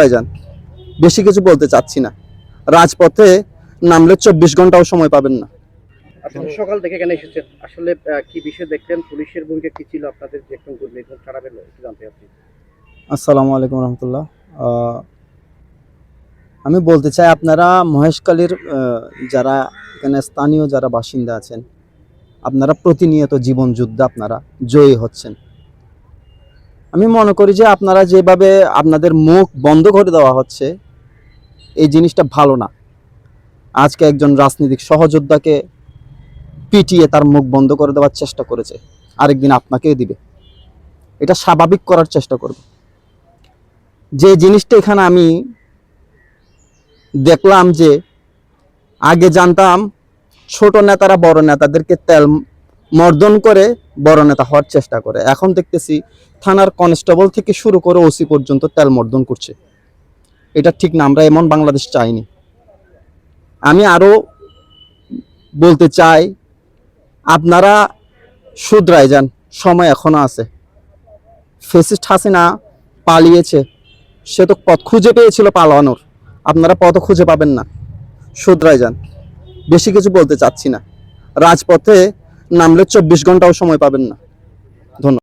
যান, বেশি কিছু বলতে চাচ্ছি না। রাজপথে নামলে 24 ঘন্টাও সময় পাবেন না। আচ্ছা, সকাল থেকে এখানে এসেছেন আসলে কি বিষয় দেখলেন, পুলিশের ভূমিকা কি ছিল, আপনাদের যে একদম নির্ঘুম ছাড়া পেলো একটু জানতে চাচ্ছি। আসসালামু আলাইকুম রহমতুল্লাহ। আমি বলতে চাই, আপনারা মহেশখালীর যারা এখানে স্থানীয় যারা বাসিন্দা আছেন, আপনারা প্রতিনিয়ত জীবন যুদ্ধে আপনারা জয়ী হচ্ছেন। আমি মনে করি যে আপনারা যেভাবে আপনাদের মুখ বন্ধ করে দেওয়া হচ্ছে, এই জিনিসটা ভালো না। আজকে একজন রাজনৈতিক সহযোদ্ধাকে পিটিয়ে তার মুখ বন্ধ করে দেওয়ার চেষ্টা করেছে, আরেকদিন আপনাকেও দিবে। এটা স্বাভাবিক করার চেষ্টা করবে। যে জিনিসটা এখানে আমি দেখলাম যে আগে জানতাম ছোট নেতারা বড় নেতাদেরকে তেল মর্দন করে বড় নেতা হওয়ার চেষ্টা করে, এখন দেখতেছি থানার কনস্টেবল থেকে শুরু করে ওসি পর্যন্ত তেল মর্দন করছে। এটা ঠিক না, আমরা এমন বাংলাদেশ চাইনি। আমি আরো বলতে চাই, আপনারা শুধরায় যান, সময় এখনো আছে। ফ্যাসিস্ট হাসিনা পালিয়েছে, সে তো পথ খুঁজে পেয়েছিল পালানোর, আপনারা পথ খুঁজে পাবেন না। শুধরায় যান, বেশি কিছু বলতে চাচ্ছি না। রাজপথে নামলে 24 ঘন্টাও সময় পাবেন না। ধন্যবাদ।